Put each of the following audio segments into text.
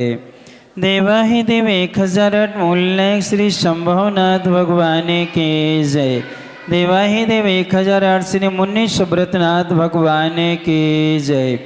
देवा ही देव 1008 मूल्य श्री शंभवनाथ भगवान की जय। देवा ही देव 1008 श्री मुनि सुब्रतनाथ भगवान की जय।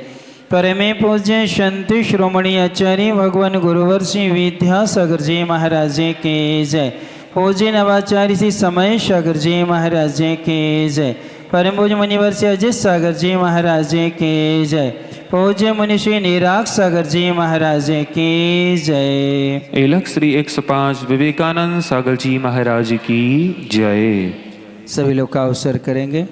परमे पूज्य संत श्रोमणी आचार्य भगवान गुरुवर्षि विद्यासागर जी महाराज की जय। पूज्य नवाचार्य श्री समय सागर जी महाराज की जय। परम पूज्य मुनिवर्षि अजय सागर जी महाराज की जय। पूज्य मुनि श्री निराग सागर जी महाराज की जय। एलख श्री 105 विवेकानंद सागर जी महाराज की जय। सभी लोग का अवसर करेंगे।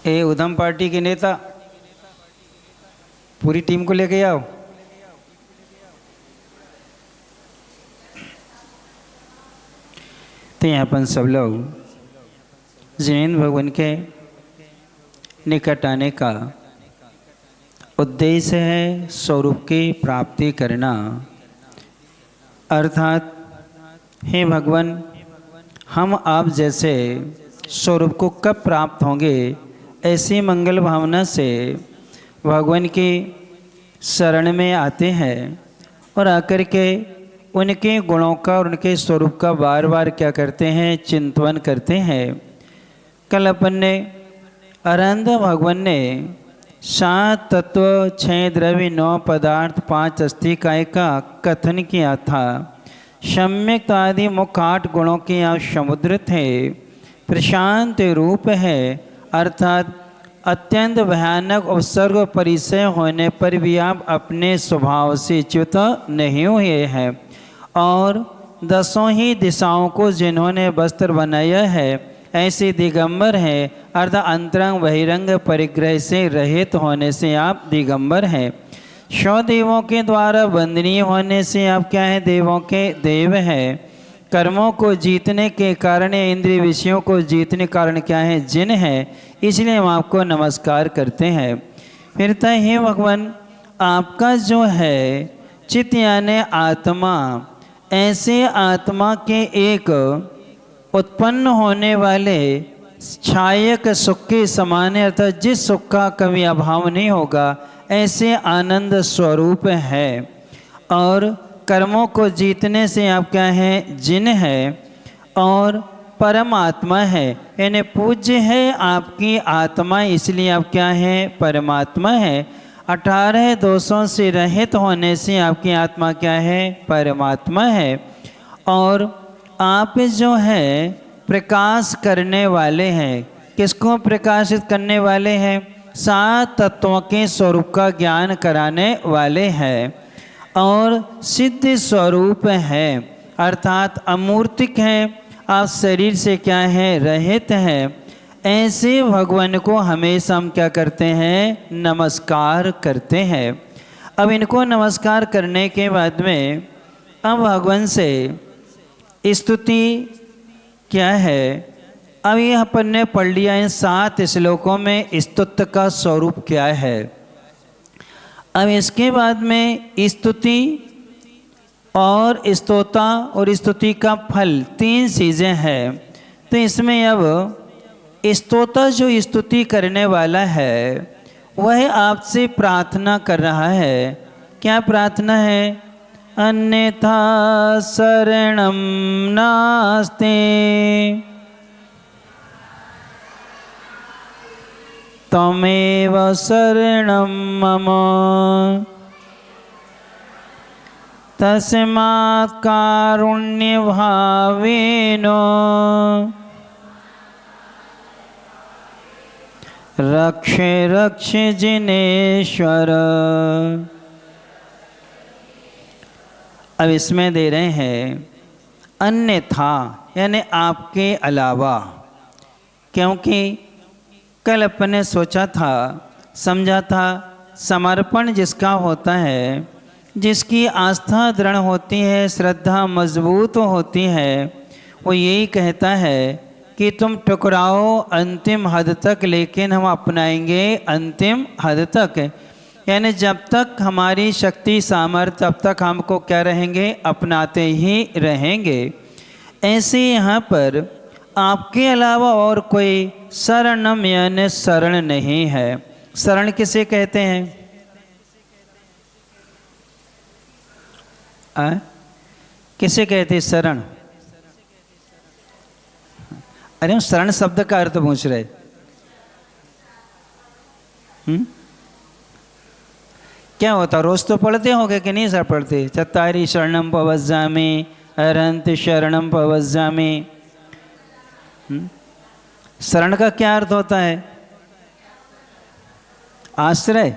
ए उधम पार्टी के नेता पूरी टीम को लेके आओ। तो यहाँ पर सब लोग जिनेंद्र भगवान के निकट आने का उद्देश्य है स्वरूप की प्राप्ति करना। अर्थात हे भगवान, हम आप जैसे स्वरूप को कब प्राप्त होंगे, ऐसी मंगल भावना से भगवान की शरण में आते हैं और आकर के उनके गुणों का और उनके स्वरूप का बार बार क्या करते हैं, चिंतन करते हैं। कल अपन ने अरंद भगवान ने 7 तत्व 6 द्रव्य 9 पदार्थ 5 अस्थिकाय का कथन किया था। सम्यक आदि मुख्य 8 गुणों के आप समुद्र थे। प्रशांत रूप है, अर्थात अत्यंत भयानक उपसर्ग परिचय होने पर भी आप अपने स्वभाव से च्युत नहीं हुए हैं। और 10 ही दिशाओं को जिन्होंने वस्त्र बनाया है, ऐसे दिगंबर है, अर्थात अंतरंग बहिरंग परिग्रह से रहित होने से आप दिगंबर हैं। 100 देवों के द्वारा वंदनीय होने से आप क्या है, देवों के देव हैं। कर्मों को जीतने के कारण, इंद्रिय विषयों को जीतने के कारण क्या है, जिन है, इसलिए हम आपको नमस्कार करते हैं। फिर तो हे भगवान, आपका जो है चित्त यानी आत्मा, ऐसे आत्मा के एक उत्पन्न होने वाले छायक सुख के समान है, अर्थात जिस सुख का कभी अभाव नहीं होगा, ऐसे आनंद स्वरूप है। और कर्मों को जीतने से आप क्या हैं, जिन है और परमात्मा है, यानी पूज्य है आपकी आत्मा, इसलिए आप क्या हैं, परमात्मा है। 18 दोषों से रहित होने से आपकी आत्मा क्या है, परमात्मा है। और आप जो है प्रकाश करने वाले हैं। किसको प्रकाशित करने वाले हैं? 7 तत्वों के स्वरूप का ज्ञान कराने वाले हैं। और सिद्ध स्वरूप है, अर्थात अमूर्तिक है, आप शरीर से क्या है, रहित हैं। ऐसे भगवान को हमेशा हम क्या करते हैं, नमस्कार करते हैं। अब इनको नमस्कार करने के बाद में अब भगवान से स्तुति क्या है, अब ये अपन ने पढ़ लिया है 7 श्लोकों में स्तुति का स्वरूप क्या है। अब इसके बाद में स्तुति और स्तोता और स्तुति का फल 3 चीज़ें हैं। तो इसमें अब स्तोता जो स्तुति करने वाला है, वह आपसे प्रार्थना कर रहा है। क्या प्रार्थना है? अन्यथा शरणं नास्ति त्वमेव शरणं मम तस्मात् कारुण्यभावेन रक्ष रक्ष जिनेश्वर। अब इसमें दे रहे हैं अन्यथा, यानी आपके अलावा, क्योंकि कल अपन ने सोचा था, समझा था, समर्पण जिसका होता है जिसकी आस्था दृढ़ होती है, श्रद्धा मजबूत होती है, वो यही कहता है कि तुम टकराओ अंतिम हद तक, लेकिन हम अपनाएंगे अंतिम हद तक। यानी जब तक हमारी शक्ति सामर्थ्य, तब तक हमको क्या रहेंगे, अपनाते ही रहेंगे। ऐसे यहाँ पर आपके अलावा और कोई शरणम यानी शरण नहीं है। शरण किसे कहते हैं? किसे कहते हैं शरण? अरे हम शरण शब्द का अर्थ पूछ रहे। क्या होता? रोज तो पढ़ते होंगे कि नहीं सर? पढ़ते। चत्तारी शरणम पवज्जामि, अरंत शरणम पवज्जामि। शरण का क्या अर्थ होता है? आश्रय।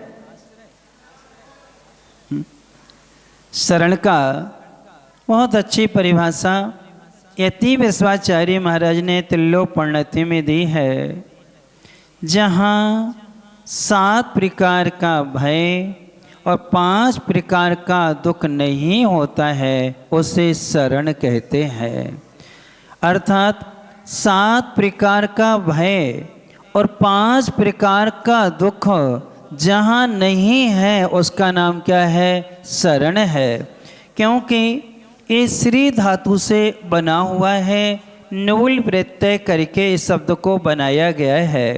शरण का बहुत अच्छी परिभाषा यति विश्वाचार्य महाराज ने त्रिलोकपर्णति में दी है। जहाँ 7 प्रकार का भय और 5 प्रकार का दुख नहीं होता है, उसे शरण कहते हैं। अर्थात 7 प्रकार का भय और 5 प्रकार का दुख जहाँ नहीं है, उसका नाम क्या है? शरण है। क्योंकि ये श्री धातु से बना हुआ है, नुल प्रत्यय करके इस शब्द को बनाया गया है।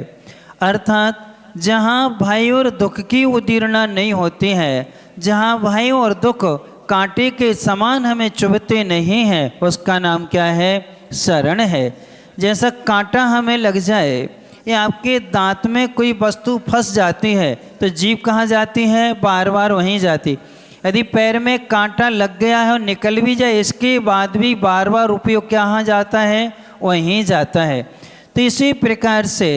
अर्थात जहाँ भय और दुख की उदीर्णा नहीं होती है, जहाँ भय और दुख कांटे के समान हमें चुभते नहीं हैं, उसका नाम क्या है? शरण है। जैसा कांटा हमें लग जाए या आपके दांत में कोई वस्तु फंस जाती है तो जीभ कहाँ जाती है? बार बार वहीं जाती। यदि पैर में कांटा लग गया है और निकल भी जाए, इसके बाद भी बार बार उपयोग कहाँ जाता है? वहीं जाता है। तो इसी प्रकार से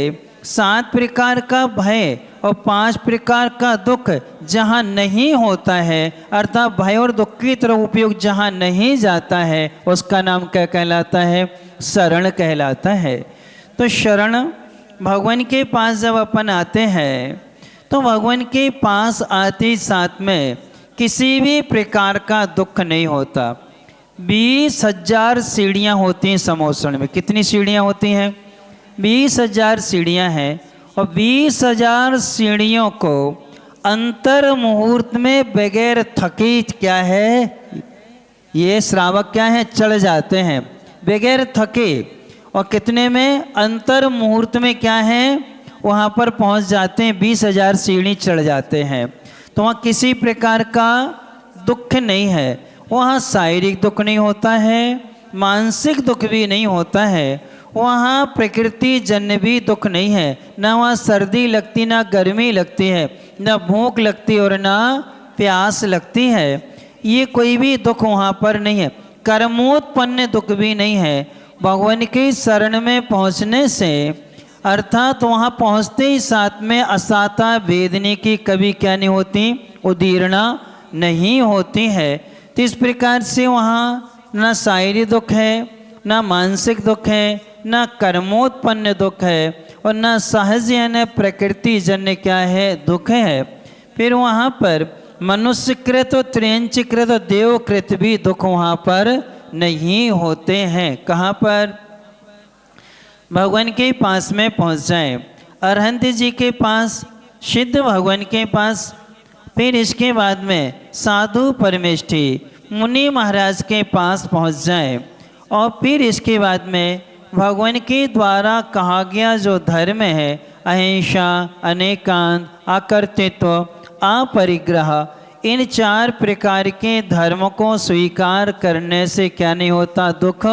7 प्रकार का भय और 5 प्रकार का दुख जहाँ नहीं होता है, अर्थात भय और दुख की तरफ उपयोग जहाँ नहीं जाता है, उसका नाम क्या कहलाता है? शरण कहलाता है। तो शरण भगवान के पास जब अपन आते हैं तो भगवान के पास आते साथ में किसी भी प्रकार का दुख नहीं होता। 20,000 सीढ़ियाँ होती हैं समोसण में। कितनी सीढ़ियाँ होती हैं? 20,000 सीढ़ियाँ हैं। और 20,000 सीढ़ियों को अंतर मुहूर्त में बगैर थके क्या है, ये श्रावक क्या है? चढ़ जाते हैं बगैर थके। और कितने में? अंतर मुहूर्त में क्या है? वहाँ पर पहुँच जाते हैं, 20,000 सीढ़ी चढ़ जाते हैं। तो वहाँ किसी प्रकार का दुख नहीं है। वहाँ शारीरिक दुख नहीं होता है, मानसिक दुख भी नहीं होता है। वहाँ प्रकृति जन्य भी दुख नहीं है। ना वहाँ सर्दी लगती, ना गर्मी लगती है, ना भूख लगती और ना प्यास लगती है। ये कोई भी दुख वहाँ पर नहीं है। कर्मोत्पन्न दुख भी नहीं है। भगवान की शरण में पहुँचने से, अर्थात वहाँ पहुँचते ही साथ में असाता वेदनी की कभी क्या नहीं होती? उदीर्णा नहीं होती है। तो इस प्रकार से वहाँ ना शारीरिक दुख है, ना मानसिक दुख है, ना कर्मोत्पन्न दुख है, और ना सहज यानी प्रकृति जन्य क्या है? दुख है। फिर वहाँ पर मनुष्यकृत और त्र्यंचकृत और देवकृत भी दुख वहाँ पर नहीं होते हैं। कहाँ पर? भगवान के पास में पहुँच जाए, अरहंत जी के पास, सिद्ध भगवान के पास, फिर इसके बाद में साधु परमेष्ठी मुनि महाराज के पास पहुँच जाए, और फिर इसके बाद में भगवान के द्वारा कहा गया जो धर्म है, अहिंसा, अनेकांत, अकर्तृत्व, अपरिग्रह, इन 4 प्रकार के धर्म को स्वीकार करने से क्या नहीं होता? दुख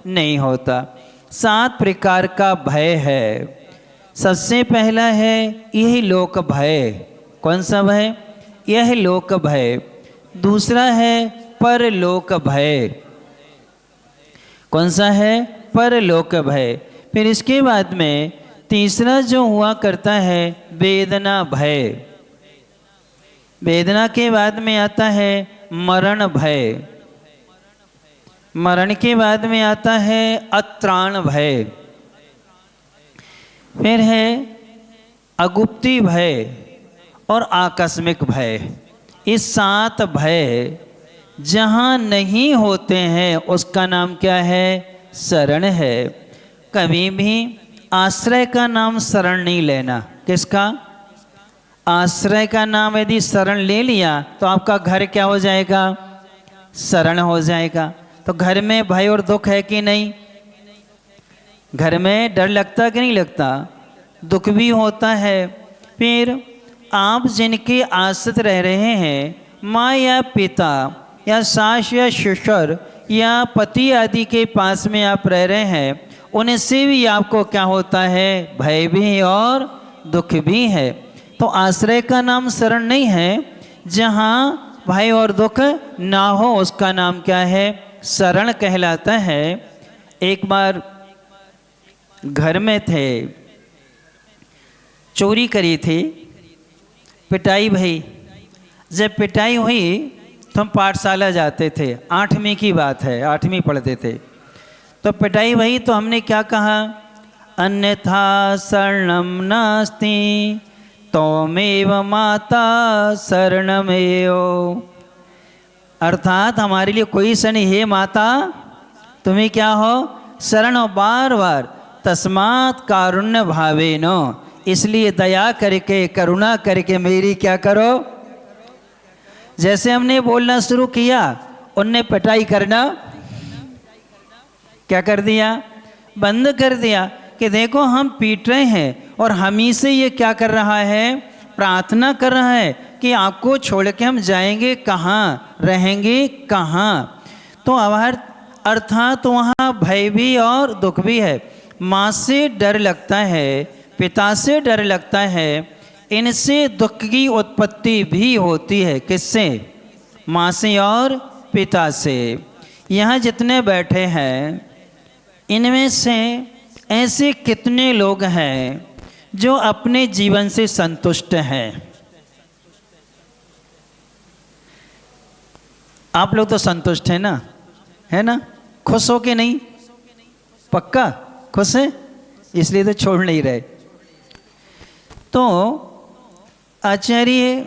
नहीं होता। 7 प्रकार का भय है। सबसे पहला है यह लोक भय। कौन सा भय? यह लोक भय। दूसरा है परलोक भय। कौन सा है? परलोक भय। फिर इसके बाद में तीसरा जो हुआ करता है वेदना भय। वेदना के बाद में आता है मरण भय। मरण के बाद में आता है अत्राण भय। फिर है अगुप्ती भय और आकस्मिक भय। इस 7 भय जहाँ नहीं होते हैं उसका नाम क्या है? शरण है। कभी भी आश्रय का नाम शरण नहीं लेना। किसका? आश्रय का नाम यदि शरण ले लिया तो आपका घर क्या हो जाएगा? शरण हो जाएगा। तो घर में भय और दुख है कि नहीं? घर में डर लगता कि नहीं लगता? दुख भी होता है। फिर आप जिनके आश्रित रह रहे हैं, माँ या पिता या सास या ससुर या पति आदि के पास में आप रह रहे हैं, उनसे भी आपको क्या होता है? भय भी और दुख भी है। तो आश्रय का नाम शरण नहीं है। जहाँ भय और दुख ना हो उसका नाम क्या है? शरण कहलाता है। एक बार घर में थे, चोरी करी थी, पिटाई भई। जब पिटाई हुई तो हम पाठशाला जाते थे, 8वीं की बात है, 8वीं पढ़ते थे। तो पिटाई भई तो हमने क्या कहा? अन्यथा शरणम नास्ति त्वमेव माता शरणमेव। अर्थात हमारे लिए कोई शरण, हे माता तुम्हें क्या हो? शरण हो। बार बार तस्मात् कारुण्य भावेन, इसलिए दया करके करुणा करके मेरी क्या करो। जैसे हमने बोलना शुरू किया, उनने पिटाई करना क्या कर दिया? बंद कर दिया। कि देखो हम पीट रहे हैं और हम ही से ये क्या कर रहा है? प्रार्थना कर रहा है कि आपको छोड़ के हम जाएंगे कहाँ, रहेंगे कहाँ। तो अर्थात वहाँ भय भी और दुख भी है। माँ से डर लगता है, पिता से डर लगता है, इनसे दुख की उत्पत्ति भी होती है। किससे? माँ से और पिता से। यहाँ जितने बैठे हैं इनमें से ऐसे कितने लोग हैं जो अपने जीवन से संतुष्ट हैं? आप लोग तो संतुष्ट हैं ना, है ना? खुश हो कि नहीं? पक्का खुश है, इसलिए तो छोड़ नहीं रहे। तो आचार्य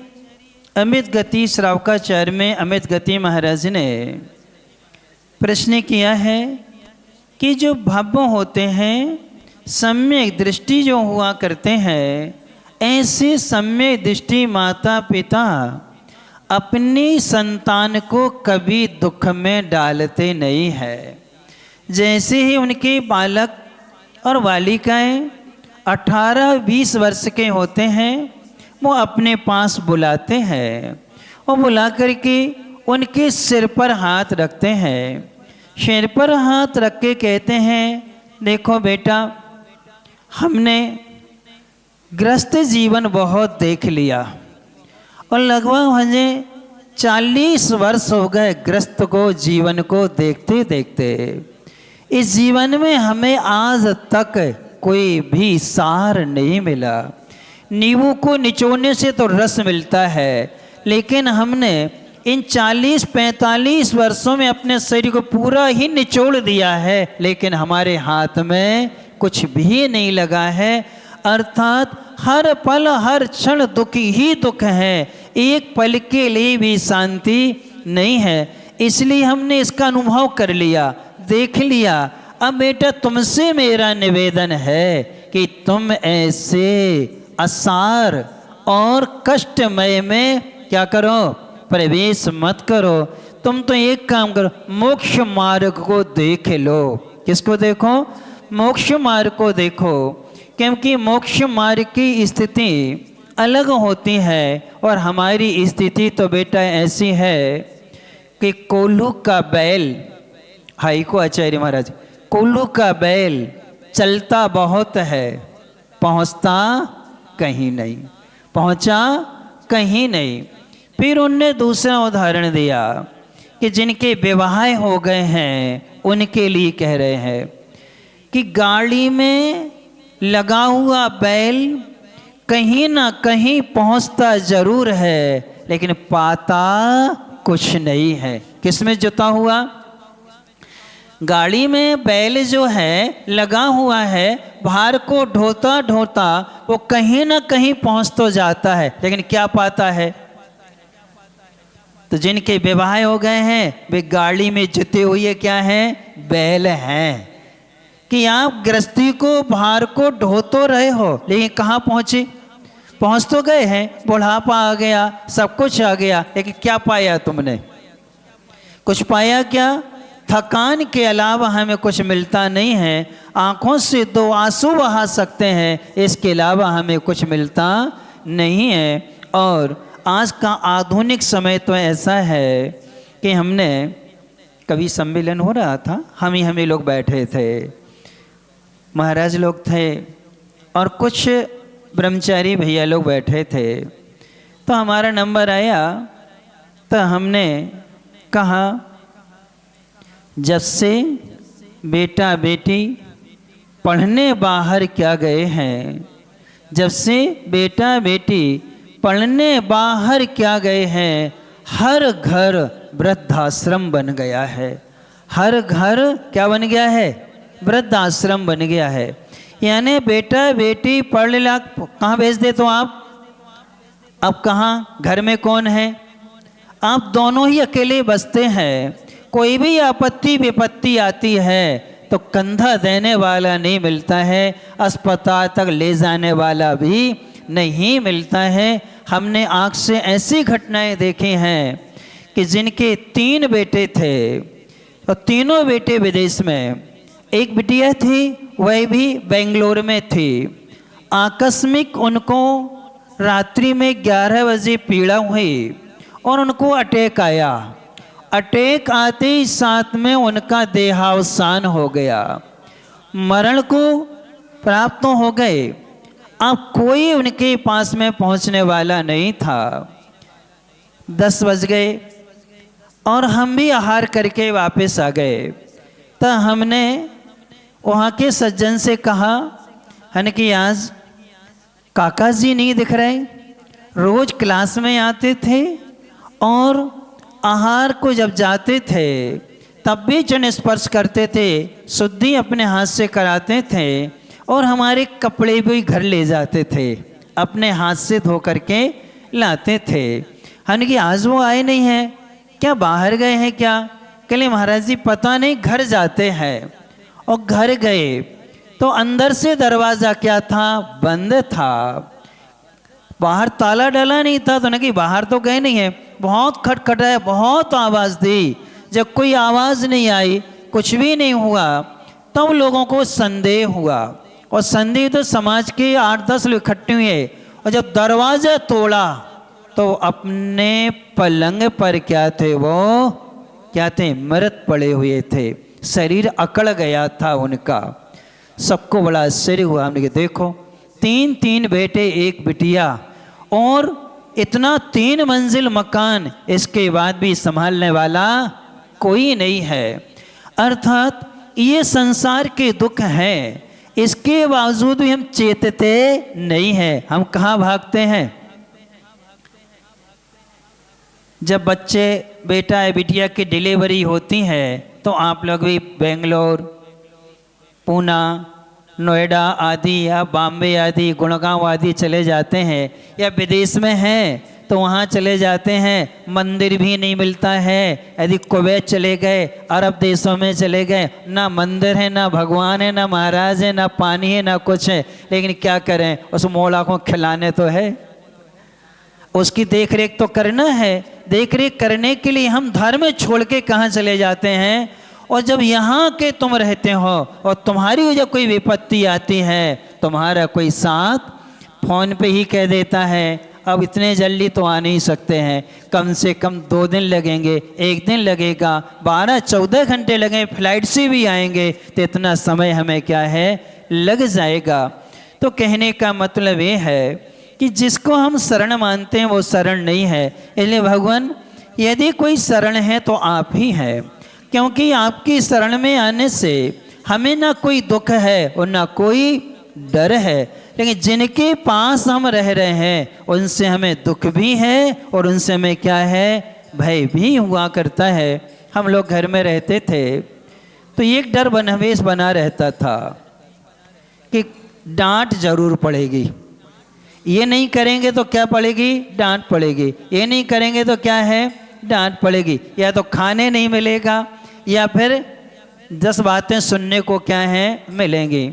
अमित गति श्रावकाचार्य में अमित गति महाराज ने प्रश्न किया है कि जो भव्य होते हैं, सम्यक दृष्टि जो हुआ करते हैं, ऐसे सम्यक दृष्टि माता पिता अपनी संतान को कभी दुख में डालते नहीं है। जैसे ही उनके बालक और बालिकाएं 18-20 वर्ष के होते हैं, वो अपने पास बुलाते हैं और बुला करके उनके सिर पर हाथ रखते हैं। सिर पर हाथ रख के कहते हैं, देखो बेटा, हमने ग्रस्त जीवन बहुत देख लिया और लगभग मुझे 40 वर्ष हो गए ग्रस्त को, जीवन को देखते देखते। इस जीवन में हमें आज तक कोई भी सार नहीं मिला। नींबू को निचोड़ने से तो रस मिलता है, लेकिन हमने इन 40-45 वर्षों में अपने शरीर को पूरा ही निचोड़ दिया है, लेकिन हमारे हाथ में कुछ भी नहीं लगा है। अर्थात हर पल हर क्षण दुख ही दुख है, एक पल के लिए भी शांति नहीं है। इसलिए हमने इसका अनुभव कर लिया, देख लिया। अब बेटा तुमसे मेरा निवेदन है कि तुम ऐसे असार और कष्टमय में क्या करो? प्रवेश मत करो। तुम तो एक काम करो, मोक्ष मार्ग को देख लो। किसको देखो? मोक्ष मार्ग को देखो, क्योंकि मोक्ष मार्ग की स्थिति अलग होती है और हमारी स्थिति तो बेटा ऐसी है कि कोल्हू का बैल, हाई को आचार्य महाराज, कोल्हू का बैल चलता बहुत है, पहुंचता कहीं नहीं, पहुंचा कहीं नहीं। फिर उनने दूसरा उदाहरण दिया कि जिनके विवाह हो गए हैं उनके लिए कह रहे हैं कि गाड़ी में लगा हुआ बैल कहीं ना कहीं पहुंचता जरूर है, लेकिन पाता कुछ नहीं है। किसमें जुता हुआ? गाड़ी में बैल जो है लगा हुआ है, भार को ढोता ढोता वो कहीं ना कहीं पहुंच तो जाता है, लेकिन क्या पाता है? तो जिनके विवाह हो गए हैं वे गाड़ी में जुते हुए क्या हैं, बैल हैं। कि आप गृहस्थी को भार को ढो तो रहे हो, लेकिन कहाँ पहुँचे, पहुँच तो गए हैं, बुढ़ापा आ गया, सब कुछ आ गया, लेकिन क्या पाया तुमने, कुछ पाया क्या? थकान के अलावा हमें कुछ मिलता नहीं है। आंखों से 2 आंसू बहा सकते हैं, इसके अलावा हमें कुछ मिलता नहीं है। और आज का आधुनिक समय तो ऐसा है कि हमने कभी सम्मेलन हो रहा था, हम ही लोग बैठे थे, महाराज लोग थे और कुछ ब्रह्मचारी भैया लोग बैठे थे। तो हमारा नंबर आया तो हमने कहा, जब से बेटा बेटी पढ़ने बाहर क्या गए हैं, जब से बेटा बेटी पढ़ने बाहर क्या गए हैं, हर घर वृद्धाश्रम बन गया है। हर घर क्या बन गया है, वृद्धाश्रम बन गया है। यानी बेटा बेटी पढ़ लिया, कहाँ भेज दे तो आप, अब कहाँ, घर में कौन है, आप दोनों ही अकेले बसते हैं। कोई भी आपत्ति विपत्ति आती है तो कंधा देने वाला नहीं मिलता है, अस्पताल तक ले जाने वाला भी नहीं मिलता है। हमने आँख से ऐसी घटनाएं देखी हैं कि जिनके 3 बेटे थे और तीनों बेटे विदेश में, एक बिटिया थी वह भी बेंगलोर में थी। आकस्मिक उनको रात्रि में 11 बजे पीड़ा हुई और उनको अटैक आया। अटैक आते ही साथ में उनका देहावसान हो गया, मरण को प्राप्त हो गए। अब कोई उनके पास में पहुंचने वाला नहीं था। 10 बज गए और हम भी आहार करके वापस आ गए। तो हमने वहाँ के सज्जन से कहा, हन कि आज काका जी नहीं दिख रहे, रोज क्लास में आते थे और आहार को जब जाते थे तब भी चरण स्पर्श करते थे, शुद्धि अपने हाथ से कराते थे और हमारे कपड़े भी घर ले जाते थे, अपने हाथ से धो करके लाते थे। हन कि आज वो आए नहीं हैं, क्या बाहर गए हैं क्या? कहले महाराज जी पता नहीं, घर जाते हैं। और घर गए तो अंदर से दरवाज़ा क्या था, बंद था, बाहर ताला डाला नहीं था। तो कि बाहर तो गए नहीं है, बहुत खटखटाया, बहुत आवाज़ दी, जब कोई आवाज़ नहीं आई, कुछ भी नहीं हुआ, तब लोगों को संदेह हुआ। और संदेह तो समाज के 8-10 लोग इकट्ठे हुए और जब दरवाज़ा तोड़ा तो अपने पलंग पर क्या थे, वो क्या थे, मृत पड़े हुए थे, शरीर अकड़ गया था उनका। सबको बड़ा आश्चर्य हुआ। हमने कहा देखो 3 बेटे 1 बिटिया और इतना 3 मंजिल मकान, इसके बाद भी संभालने वाला कोई नहीं है। अर्थात ये संसार के दुख हैं, इसके बावजूद भी हम चेतते नहीं हैं। हम कहाँ भागते हैं? जब बच्चे बेटा या बिटिया की डिलीवरी होती है तो आप लोग भी बेंगलोर, पूना, नोएडा आदि या बॉम्बे आदि, गुड़गांव आदि चले जाते हैं, या विदेश में हैं तो वहाँ चले जाते हैं, मंदिर भी नहीं मिलता है। यदि कुवैत चले गए, अरब देशों में चले गए, ना मंदिर है, ना भगवान है, ना महाराज है, ना पानी है, ना कुछ है। लेकिन क्या करें, उस मोला को खिलाने तो है, उसकी देख रेख तो करना है। देख रेख करने के लिए हम धर्म छोड़ के कहाँ चले जाते हैं। और जब यहाँ के तुम रहते हो और तुम्हारी जब कोई विपत्ति आती है, तुम्हारा कोई साथ फ़ोन पे ही कह देता है अब इतने जल्दी तो आ नहीं सकते हैं, कम से कम 2 दिन लगेंगे, 1 दिन लगेगा, 12-14 घंटे लगेंगे, फ्लाइट से भी आएंगे तो इतना समय हमें क्या है, लग जाएगा। तो कहने का मतलब ये है कि जिसको हम शरण मानते हैं वो शरण नहीं है। इसलिए भगवान यदि कोई शरण है तो आप ही हैं, क्योंकि आपकी शरण में आने से हमें ना कोई दुख है और ना कोई डर है। लेकिन जिनके पास हम रह रहे हैं उनसे हमें दुख भी है और उनसे हमें क्या है, भय भी हुआ करता है। हम लोग घर में रहते थे तो एक डर हमेश बना रहता था कि डांट जरूर पड़ेगी, ये नहीं करेंगे तो क्या पड़ेगी, डांट पड़ेगी, ये नहीं करेंगे तो क्या है, डांट पड़ेगी, या तो खाने नहीं मिलेगा या फिर 10 बातें सुनने को क्या है मिलेंगी।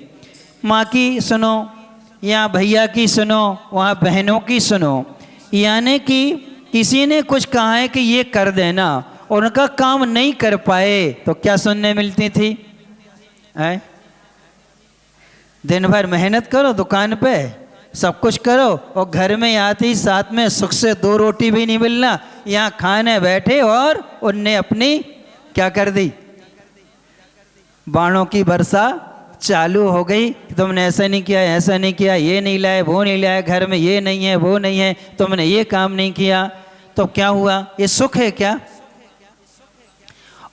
माँ की सुनो या भैया की सुनो, वहाँ बहनों की सुनो, यानी कि किसी ने कुछ कहा है कि ये कर देना और उनका काम नहीं कर पाए तो क्या सुनने मिलती थी? दिन भर मेहनत करो दुकान पे, सब कुछ करो और घर में आते ही साथ में सुख से 2 रोटी भी नहीं मिलना, यहाँ खाने बैठे और उनने अपनी क्या कर दी, बाणों की वर्षा चालू हो गई। तुमने ऐसा नहीं किया, ऐसा नहीं किया, ये नहीं लाए, वो नहीं लाए, घर में ये नहीं है, वो नहीं है, तुमने ये काम नहीं किया, तो क्या हुआ? ये सुख है क्या?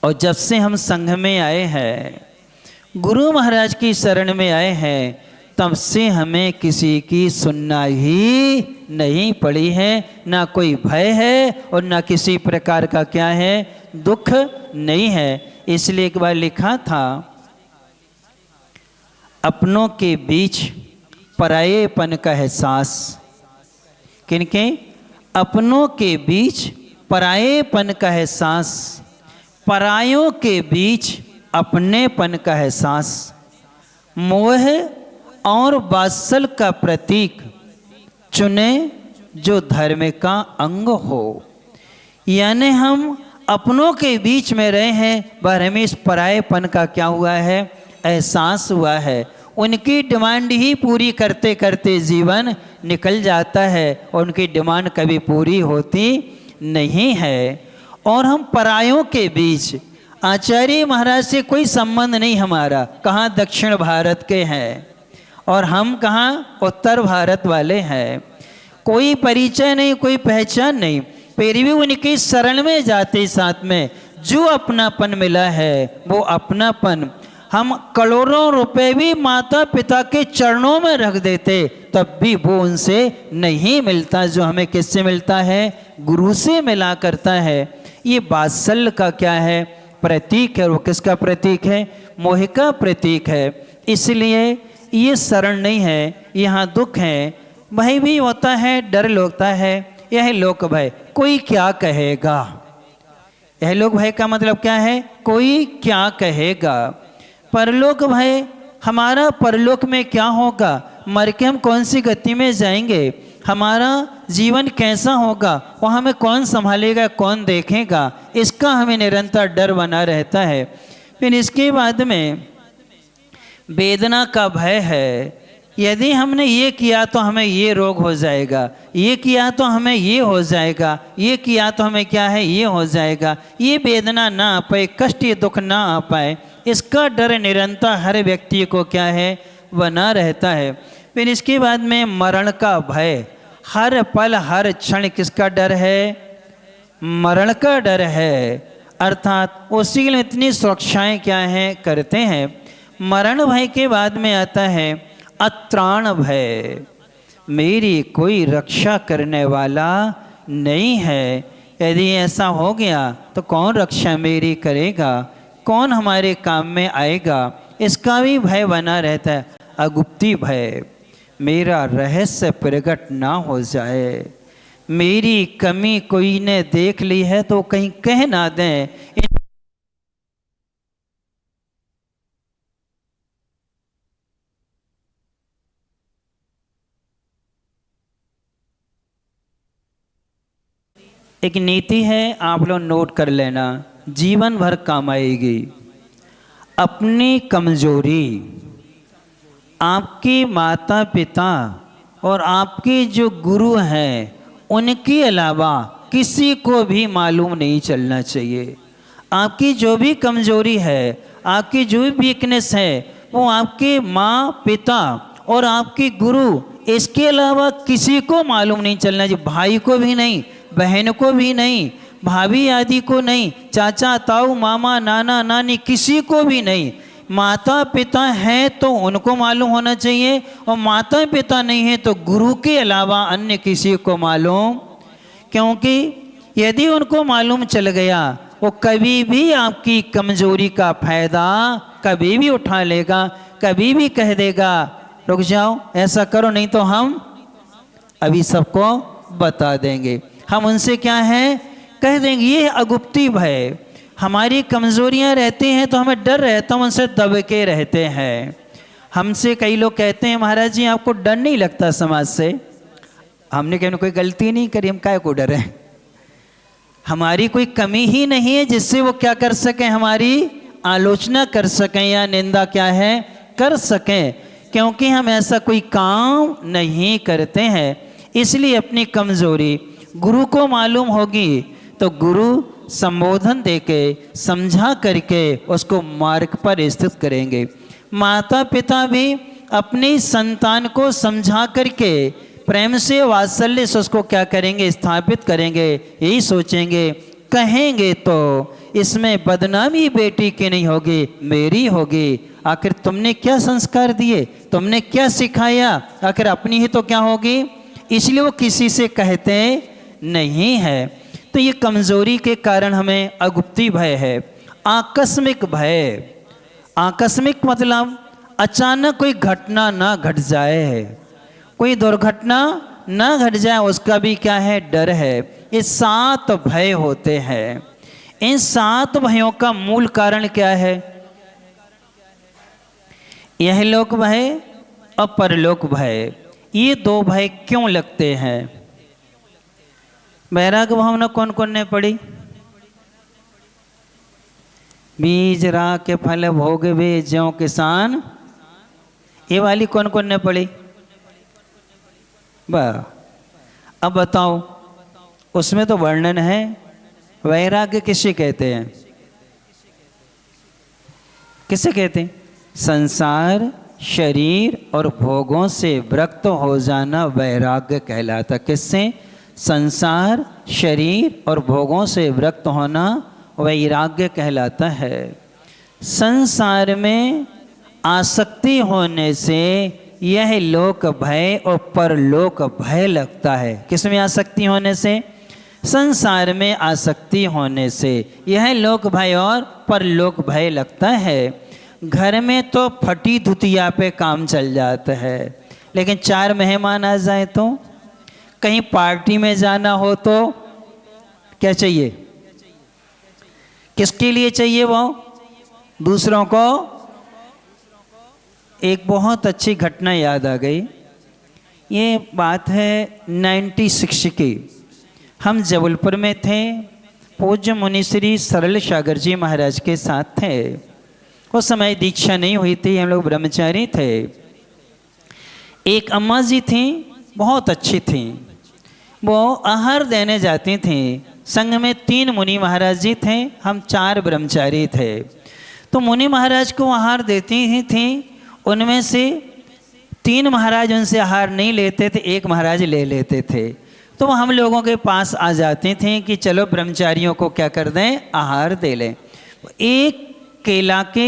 और जब से हम संघ में आए हैं, गुरु महाराज की शरण में आए हैं, तब से हमें किसी की सुनना ही नहीं पड़ी है, ना कोई भय है और ना किसी प्रकार का क्या है दुख नहीं है। इसलिए एक बार लिखा था, अपनों के बीच परायेपन का एहसास, किनके? अपनों के बीच परायेपन का एहसास, परायों के बीच अपनेपन का एहसास, मोह और वात्सल का प्रतीक चुने जो धर्म का अंग हो। यानी हम अपनों के बीच में रहे हैं, पर हमें इस परायेपन का क्या हुआ है एहसास हुआ है। उनकी डिमांड ही पूरी करते करते जीवन निकल जाता है और उनकी डिमांड कभी पूरी होती नहीं है। और हम परायों के बीच, आचार्य महाराज से कोई संबंध नहीं हमारा, कहाँ दक्षिण भारत के हैं और हम कहाँ उत्तर भारत वाले हैं, कोई परिचय नहीं, कोई पहचान नहीं, फिर भी उनकी शरण में जाते साथ में जो अपनापन मिला है वो अपनापन हम करोड़ों रुपए भी माता पिता के चरणों में रख देते तब भी वो उनसे नहीं मिलता, जो हमें किससे मिलता है? गुरु से मिला करता है। ये वात्सल्य का क्या है प्रतीक है, वो किसका प्रतीक है? मोह का प्रतीक है। इसलिए ये शरण नहीं है, यहाँ दुख है, भय भी होता है, डर होता है, यह लोक भय, कोई क्या कहेगा। यह लोक भय का मतलब क्या है? कोई क्या कहेगा। परलोक भय, हमारा परलोक में क्या होगा, मर के हम कौन सी गति में जाएंगे, हमारा जीवन कैसा होगा, वो हमें कौन संभालेगा, कौन देखेगा, इसका हमें निरंतर डर बना रहता है। फिर इसके बाद में वेदना का भय है, यदि हमने ये किया तो हमें ये रोग हो जाएगा, ये किया तो हमें ये हो जाएगा, ये किया तो हमें क्या है ये हो जाएगा, ये वेदना ना आ पाए, कष्ट ये दुख ना आ पाए, इसका डर निरंतर हर व्यक्ति को क्या है बना रहता है। फिर इसके बाद में मरण का भय, हर पल हर क्षण किसका डर है? मरण का डर है। अर्थात उसी के लिए इतनी सुरक्षाएं क्या हैं करते हैं। मरण भय के बाद में आता है अत्राण भय, मेरी कोई रक्षा करने वाला नहीं है। यदि ऐसा हो गया तो कौन रक्षा मेरी करेगा, कौन हमारे काम में आएगा, इसका भी भय बना रहता है। अगुप्ती भय, मेरा रहस्य प्रकट ना हो जाए, मेरी कमी कोई ने देख ली है तो कहीं कह ना दें। एक नीति है, आप लोग नोट कर लेना, जीवन भर काम आएगी। अपनी कमजोरी आपके माता पिता और आपके जो गुरु हैं उनके अलावा किसी को भी मालूम नहीं चलना चाहिए। आपकी जो भी कमजोरी है, आपकी जो भी वीकनेस है, वो आपके माँ पिता और आपके गुरु, इसके अलावा किसी को मालूम नहीं चलना चाहिए। भाई को भी नहीं, बहन को भी नहीं, भाभी आदि को नहीं, चाचा ताऊ मामा नाना नानी किसी को भी नहीं। माता पिता हैं तो उनको मालूम होना चाहिए, और माता पिता नहीं है तो गुरु के अलावा अन्य किसी को मालूम, क्योंकि यदि उनको मालूम चल गया वो कभी भी आपकी कमजोरी का फायदा कभी भी उठा लेगा, कभी भी कह देगा रुक जाओ ऐसा करो नहीं तो हम अभी सबको बता देंगे। हम उनसे क्या है कह देंगे ये अगुप्ती भय, हमारी कमज़ोरियाँ रहती हैं तो हमें डर रहता है, उनसे दबके रहते हैं। हमसे कई लोग कहते हैं महाराज जी आपको डर नहीं लगता समाज से। हमने कहने कोई गलती नहीं करी, हम काहे को डरे, हमारी कोई कमी ही नहीं है जिससे वो क्या कर सकें, हमारी आलोचना कर सकें या निंदा क्या है कर सकें, क्योंकि हम ऐसा कोई काम नहीं करते हैं। इसलिए अपनी कमज़ोरी गुरु को मालूम होगी तो गुरु संबोधन देके समझा करके उसको मार्ग पर स्थित करेंगे। माता पिता भी अपनी संतान को समझा करके प्रेम से वात्सल्य से उसको क्या करेंगे, स्थापित करेंगे। यही सोचेंगे, कहेंगे तो इसमें बदनामी बेटी की नहीं होगी, मेरी होगी। आखिर तुमने क्या संस्कार दिए, तुमने क्या सिखाया, आखिर अपनी ही तो क्या होगी। इसलिए वो किसी से कहते नहीं है। तो ये कमज़ोरी के कारण हमें अगुप्ती भय है। आकस्मिक भय, आकस्मिक मतलब अचानक कोई घटना ना घट जाए, कोई दुर्घटना ना घट जाए, उसका भी क्या है, डर है। ये 7 भय होते हैं। इन 7 भयों का मूल कारण क्या है, यह लोक भय और परलोक भय। ये 2 भय क्यों लगते हैं। वैराग्य भावना कौन कौन ने पढ़ी, बीज राग के फल भोगवे ज्यों किसान, ये वाली कौन कौन ने पढ़ी। वाह, अब बताओ, उसमें तो वर्णन है वैराग्य किसे कहते हैं, किसे कहते हैं, संसार शरीर और भोगों से विरक्त हो जाना वैराग्य कहलाता। किससे, संसार शरीर और भोगों से विरक्त होना वैराग्य कहलाता है। संसार में आसक्ति होने से यह लोक भय और परलोक भय लगता है। किसमें आसक्ति होने से, संसार में आसक्ति होने से यह लोक भय और परलोक भय लगता है। घर में तो फटी धुतिया पे काम चल जाता है, लेकिन 4 मेहमान आ जाए तो, कहीं पार्टी में जाना हो तो क्या चाहिए, किसके लिए चाहिए, वो दूसरों को। एक बहुत अच्छी घटना याद आ गई। ये बात है 96 की। हम जबलपुर में थे, पूज्य मुनि श्री सरल सागर जी महाराज के साथ थे। उस समय दीक्षा नहीं हुई थी, हम लोग ब्रह्मचारी थे। एक अम्मा जी थी, बहुत अच्छी थी, वो आहार देने जाती थी। संघ में 3 मुनि महाराज जी थे, हम 4 ब्रह्मचारी थे। तो मुनि महाराज को आहार देती ही थी, उनमें से 3 महाराज उनसे आहार नहीं लेते थे, 1 महाराज ले लेते थे। तो वो हम लोगों के पास आ जाते थे कि चलो ब्रह्मचारियों को क्या कर दें, आहार दे लें। एक केला के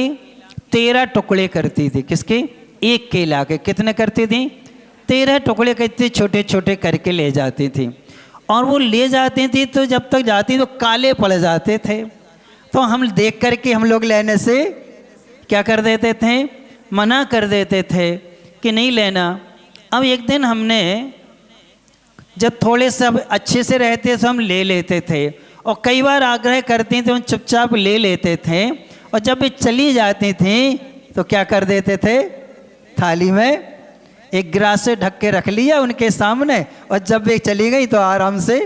13 टुकड़े करती थी। किसके, एक केला के कितने करती थी, 13 टुकड़े करती, छोटे छोटे करके ले जाती थी। और वो ले जाती थी तो जब तक जाती तो काले पड़ जाते थे। तो हम देख करके हम लोग लेने से क्या कर देते थे, मना कर देते थे कि नहीं लेना। अब एक दिन हमने, जब थोड़े सब अच्छे से रहते तो हम ले लेते थे, और कई बार आग्रह करते थे, हम चुपचाप ले लेते थे। और जब वे चली जाती थी तो क्या कर देते थे, थाली में एक गिलास से ढक के रख लिया उनके सामने, और जब वे चली गई तो आराम से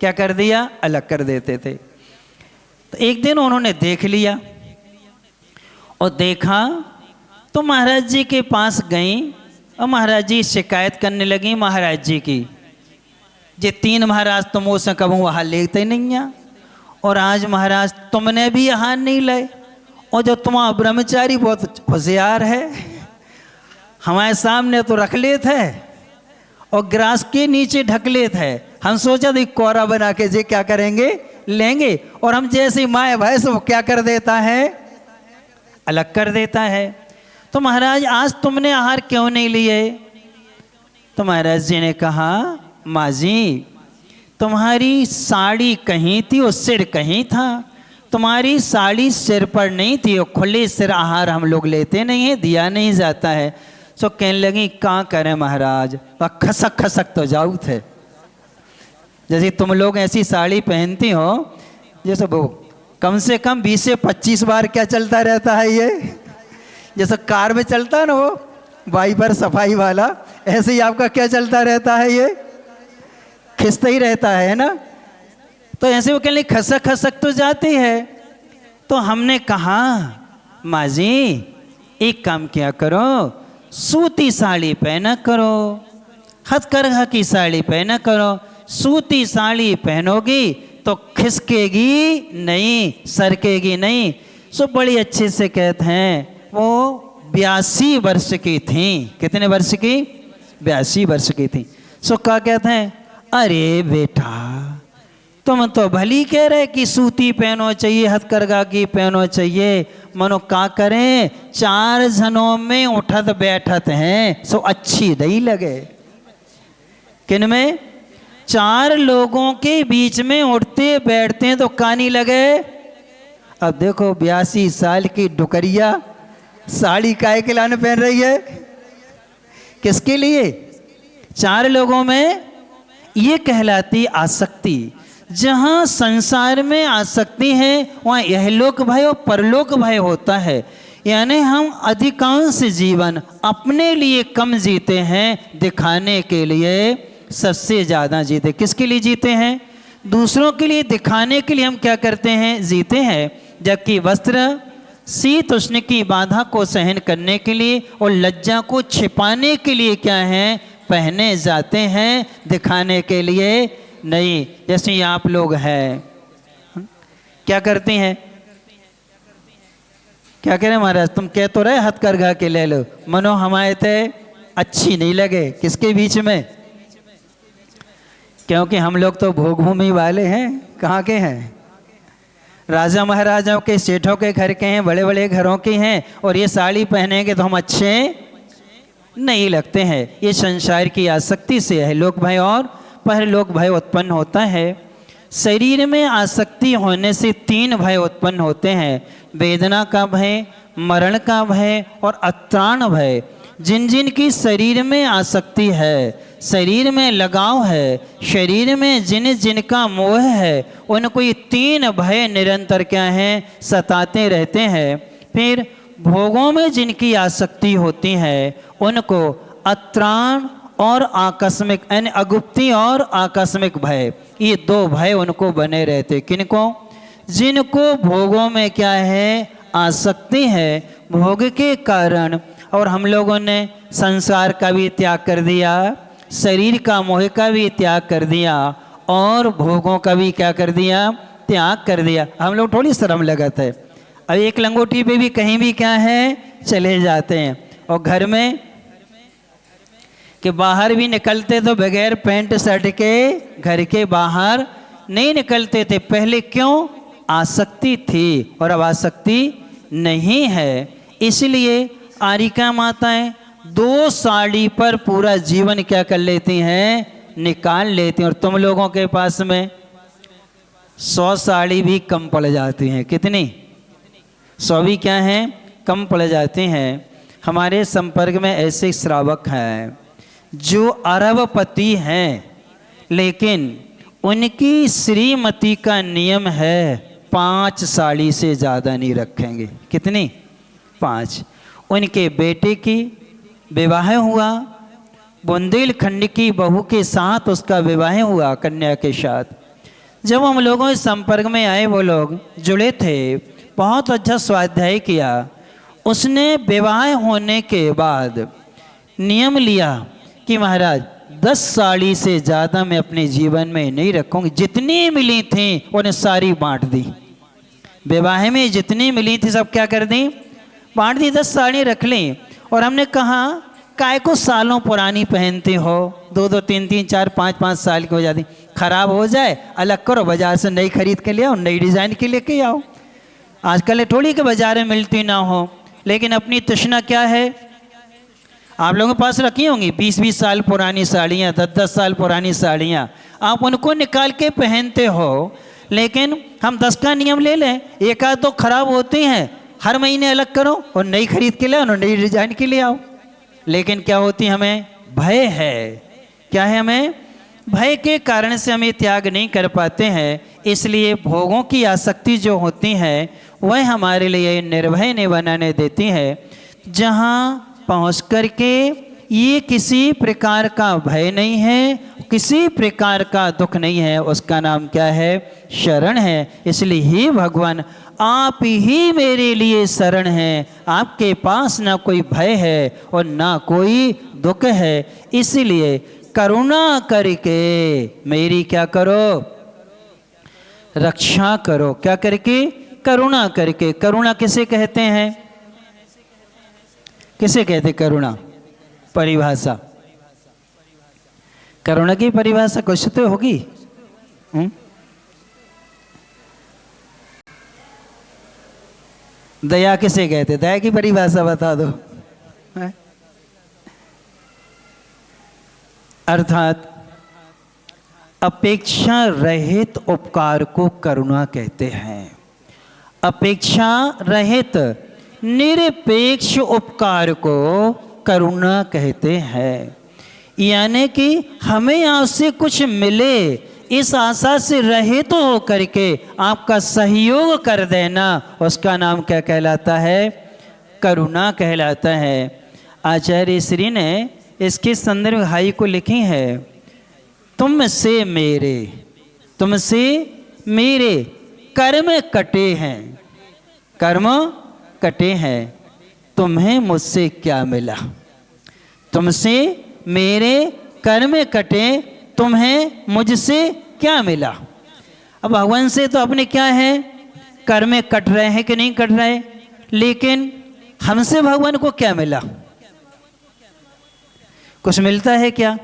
क्या कर दिया, अलग कर देते थे। तो एक दिन उन्होंने देख लिया और देखा तो महाराज जी के पास गई और महाराज जी शिकायत करने लगी महाराज जी की, जे 3 महाराज तुम उसे कबू वहाँ लेते नहीं हैं, और आज महाराज तुमने भी यहाँ नहीं लाए, और जो तुम्हारा ब्रह्मचारी बहुत होशियार है, हमारे सामने तो रख ले थे और गिलास के नीचे ढक ले थे। हम सोचा था कोरा बना के जे क्या करेंगे, लेंगे, और हम जैसे माए भैंस वो क्या कर देता है, अलग कर देता है। तो महाराज आज तुमने आहार क्यों नहीं लिए। तो महाराज जी ने कहा, माँ जी तुम्हारी साड़ी कहीं थी और सिर कहीं था, तुम्हारी साड़ी सिर पर नहीं थी, और खुले सिर आहार हम लोग लेते नहीं है, दिया नहीं जाता है। तो कहने लगी कहाँ करें महाराज, वह खसक खसक तो जाऊ थे। जैसे तुम लोग ऐसी साड़ी पहनती हो जैसे वो कम से कम 20 से 25 बार क्या चलता रहता है ये, जैसे कार में चलता है ना वो वाइपर सफाई वाला, ऐसे ही आपका क्या चलता रहता है, ये खिसता ही रहता है ना। तो ऐसे वो कहने खसक खसक तो जाती है। तो हमने कहा माँ जी एक काम किया करो, सूती साड़ी पहना करो, हथकरघा की साड़ी पहना करो। सूती साड़ी पहनोगी तो खिसकेगी नहीं, सरकेगी नहीं। सो बड़ी अच्छे से कहते हैं वो 82 वर्ष की थी। कितने वर्ष की? 82 वर्ष की थी। सो क्या कहते हैं, अरे बेटा तुम तो भली कह रहे कि सूती पहनो चाहिए, हथकरघा की पहनो चाहिए, मनो का करें 4 जनों में उठत बैठत हैं, सो अच्छी नहीं लगे। किन में? 4 लोगों के बीच में उठते बैठते हैं तो कानी लगे। अब देखो 82 साल की डुकरिया साड़ी काहे के लाने पहन रही है, किसके लिए? 4 लोगों में। ये कहलाती आसक्ति। जहाँ संसार में आसक्ति है वहाँ यहलोक भय और परलोक भय होता है। यानी हम अधिकांश जीवन अपने लिए कम जीते हैं, दिखाने के लिए सबसे ज़्यादा जीते। किसके लिए जीते हैं? दूसरों के लिए दिखाने के लिए हम क्या करते हैं, जीते हैं। जबकि वस्त्र शीत उष्ण की बाधा को सहन करने के लिए और लज्जा को छिपाने के लिए क्या है, पहने जाते हैं, दिखाने के लिए नहीं। जैसे ये आप लोग हैं, क्या करती हैं, क्या कह रहे महाराज, तुम कह तो रहे हथकरघा के ले लो, मनो हमारे थे अच्छी नहीं लगे। किसके बीच में? क्योंकि हम लोग तो भोग भूमि वाले हैं। कहाँ के हैं? राजा महाराजाओं के, सेठों के घर के हैं, बड़े बड़े घरों के हैं, और ये साड़ी पहनेंगे तो हम अच्छे नहीं लगते हैं। ये संसार की आसक्ति से है लोक भय और परलोक भय उत्पन्न होता है। शरीर में आसक्ति होने से 3 भय उत्पन्न होते हैं, वेदना का भय, मरण का भय और अत्राण भय। जिन जिन की शरीर में आसक्ति है, शरीर में लगाव है, शरीर में जिन जिनका मोह है, उनको ये 3 भय निरंतर क्या हैं, सताते रहते हैं। फिर भोगों में जिनकी आसक्ति होती है उनको अत्राण और आकस्मिक यानी अगुप्ती और आकस्मिक भय, ये 2 भय उनको बने रहते। किनको? जिनको भोगों में क्या है, आसक्ति है, भोग के कारण। और हम लोगों ने संसार का भी त्याग कर दिया, शरीर का मोह का भी त्याग कर दिया और भोगों का भी क्या कर दिया, त्याग कर दिया। हम लोग थोड़ी शर्म लगत है, अब एक लंगोटी पे भी कहीं भी क्या है चले जाते हैं। और घर में कि बाहर भी निकलते तो बगैर पैंट शर्ट के घर के बाहर नहीं निकलते थे। पहले क्यों? आसक्ति थी और अब आसक्ति नहीं है। इसलिए आरिका माताएं 2 साड़ी पर पूरा जीवन क्या कर लेती हैं, निकाल लेती हैं। और तुम लोगों के पास में 100 साड़ी भी कम पड़ जाती हैं। कितनी? 100 भी क्या हैं, कम पड़ जाती हैं। हमारे संपर्क में ऐसे श्रावक हैं जो अरबपति हैं, लेकिन उनकी श्रीमती का नियम है 5 साड़ी से ज़्यादा नहीं रखेंगे। कितनी? 5। उनके बेटे की विवाह हुआ, बुंदेलखंड की बहू के साथ उसका विवाह हुआ, कन्या के साथ। जब हम लोगों के संपर्क में आए, वो लोग जुड़े थे, बहुत अच्छा स्वाध्याय किया। उसने विवाह होने के बाद नियम लिया कि महाराज 10 साड़ी से ज़्यादा मैं अपने जीवन में नहीं रखूँगी। जितनी मिली थी उन्हें सारी बांट दी। विवाह में जितनी मिली थी सब क्या कर दी, बांट दी। 10 साड़ी रख ली। और हमने कहा काय को सालों पुरानी पहनते हो, 2-2, 3-3, 4-5 साल की हो जाती, खराब हो जाए अलग करो, बाजार से नई खरीद के ले आओ, नई डिज़ाइन के लेके आओ। आजकल थोड़ी के बाजार में मिलती ना हो, लेकिन अपनी तृष्णा क्या है, आप लोगों के पास रखी होंगी 20-20 साल पुरानी साड़ियाँ, 10-10 साल पुरानी साड़ियाँ, आप उनको निकाल के पहनते हो। लेकिन हम 10 का नियम ले लें, एक आध तो खराब होती हैं, हर महीने अलग करो और नई खरीद के ले आओ, नई डिजाइन के ले आओ। लेकिन क्या होती, हमें भय है, क्या है, हमें भय के कारण से हम ये त्याग नहीं कर पाते हैं, इसलिए भोगों की आसक्ति जो होती है वह हमारे लिए निर्भय नहीं बनाने देती है। जहाँ पहुँच कर के ये किसी प्रकार का भय नहीं है, किसी प्रकार का दुख नहीं है, उसका नाम क्या है? शरण है। इसलिए ही भगवान आप ही मेरे लिए शरण हैं, आपके पास ना कोई भय है और ना कोई दुख है, इसलिए करुणा करके मेरी क्या करो? रक्षा करो। क्या करके? करुणा करके। करुणा किसे कहते हैं? किसे कहते करुणा? परिभाषा, करुणा की परिभाषा कुछ तो होगी। दया किसे कहते? दया की परिभाषा बता दो। अर्थात अपेक्षा रहित उपकार को करुणा कहते हैं। अपेक्षा रहित निरपेक्ष उपकार को करुणा कहते हैं। यानी कि हमें आपसे कुछ मिले इस आशा से रहित तो हो करके आपका सहयोग कर देना, उसका नाम क्या कहलाता है? करुणा कहलाता है। आचार्य श्री ने इसके संदर्भ हाई को लिखी है, तुमसे मेरे कर्म कटे हैं, कर्म कटे हैं, तुम्हें मुझसे क्या मिला? तुमसे मेरे कर्म कटे, तुम्हें मुझसे क्या मिला? अब भगवान से तो अपने क्या है? कर्म कट रहे हैं कि नहीं कट रहे, लेकिन हमसे भगवान को क्या मिला? कुछ मिलता है क्या?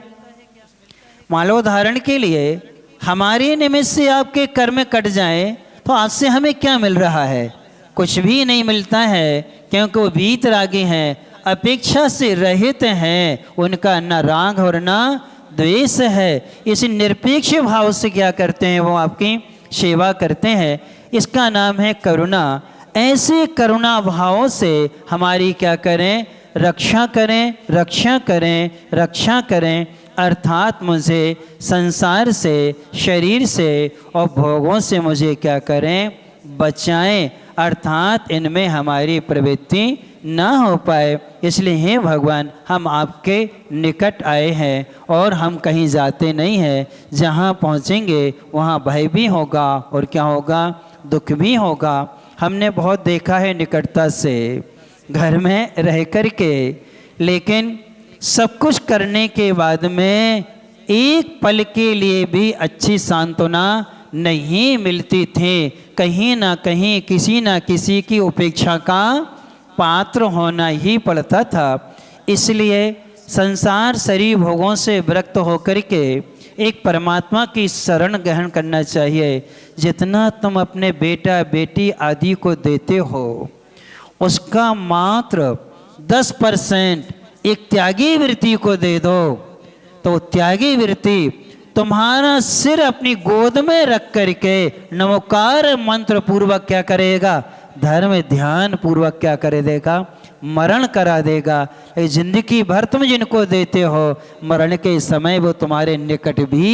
मान लो उदाहरण के लिए हमारे निमित्त से आपके कर्म कट जाए तो आपसे हमें क्या मिल रहा है? कुछ भी नहीं मिलता है, क्योंकि वो वीतरागी हैं, अपेक्षा से रहित हैं, उनका न राग और न द्वेष है। इस निरपेक्ष भाव से क्या करते हैं? वो आपकी सेवा करते हैं। इसका नाम है करुणा। ऐसे करुणा भाव से हमारी क्या करें? रक्षा करें, रक्षा करें, रक्षा करें। अर्थात मुझे संसार से, शरीर से और भोगों से मुझे क्या करें? बचाएं। अर्थात इनमें हमारी प्रवृत्ति ना हो पाए। इसलिए हे भगवान, हम आपके निकट आए हैं और हम कहीं जाते नहीं हैं। जहाँ पहुँचेंगे वहाँ भय भी होगा और क्या होगा? दुख भी होगा। हमने बहुत देखा है निकटता से, घर में रह कर के, लेकिन सब कुछ करने के बाद में एक पल के लिए भी अच्छी सांत्वना नहीं मिलती थी। कहीं ना कहीं किसी ना किसी की उपेक्षा का पात्र होना ही पड़ता था। इसलिए संसार शरीर भोगों से विरक्त होकर के एक परमात्मा की शरण ग्रहण करना चाहिए। जितना तुम अपने बेटा बेटी आदि को देते हो उसका मात्र 10% एक त्यागी वृत्ति को दे दो, तो त्यागी वृत्ति तुम्हारा सिर अपनी गोद में रख करके नमोकार मंत्र पूर्वक क्या करेगा? धर्म ध्यान पूर्वक क्या कर देगा? मरण करा देगा। जिंदगी भर तुम जिनको देते हो, मरण के समय वो तुम्हारे निकट भी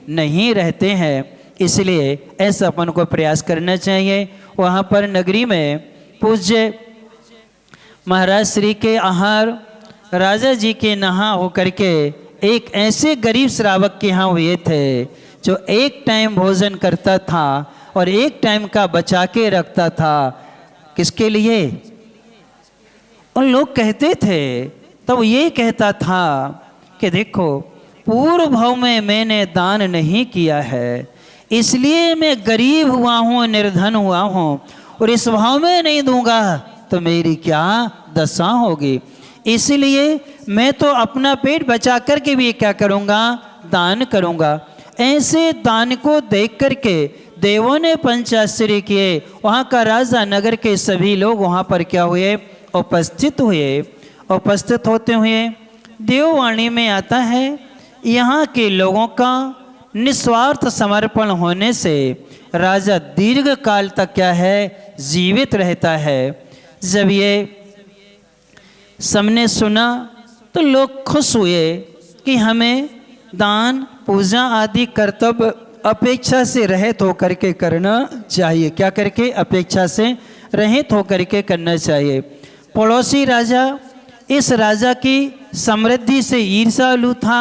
नहीं रहते हैं। इसलिए ऐसा अपन को प्रयास करना चाहिए। वहाँ पर नगरी में पूज्य महाराज श्री के आहार राजा जी के नहा होकर के एक ऐसे गरीब श्रावक के यहाँ हुए थे जो एक टाइम भोजन करता था और एक टाइम का बचा के रखता था। किसके लिए? उन लोग कहते थे, तब ये कहता था कि देखो, पूर्व भाव में मैंने दान नहीं किया है, इसलिए मैं गरीब हुआ हूँ, निर्धन हुआ हूँ, और इस भाव में नहीं दूंगा तो मेरी क्या दशा होगी। इसलिए मैं तो अपना पेट बचा करके भी क्या करूँगा? दान करूँगा। ऐसे दान को देख करके देवों ने पंचाश्चर्य किए। वहाँ का राजा, नगर के सभी लोग वहाँ पर क्या हुए? उपस्थित हुए। उपस्थित होते हुए देववाणी में आता है, यहाँ के लोगों का निस्वार्थ समर्पण होने से राजा दीर्घ काल तक क्या है? जीवित रहता है। जब ये सबने सुना तो लोग खुश हुए कि हमें दान पूजा आदि कर्तव्य अपेक्षा से रहित होकर के करना चाहिए। क्या करके? अपेक्षा से रहित होकर के करना चाहिए। पड़ोसी राजा इस राजा की समृद्धि से ईर्ष्यालु था।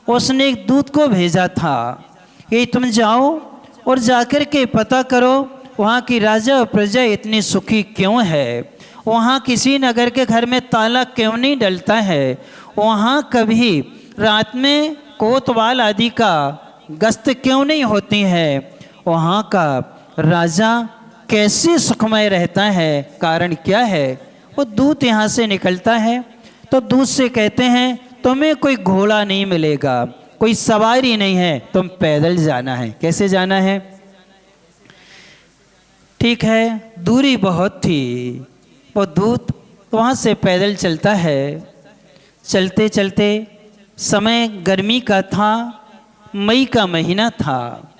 उसने एक दूत को भेजा था कि तुम जाओ और जाकर के पता करो वहाँ की राजा और प्रजा इतनी सुखी क्यों है, वहाँ किसी नगर के घर में ताला क्यों नहीं डलता है, वहाँ कभी रात में कोतवाल आदि का गश्त क्यों नहीं होती है, वहाँ का राजा कैसे सुखमय रहता है, कारण क्या है। वो दूत यहाँ से निकलता है तो दूत से कहते हैं तुम्हें कोई घोड़ा नहीं मिलेगा, कोई सवारी नहीं है, तुम पैदल जाना है। कैसे जाना है? ठीक है, दूरी बहुत थी। वो दूत वहाँ से पैदल चलता है। चलते चलते समय गर्मी का था, मई का महीना था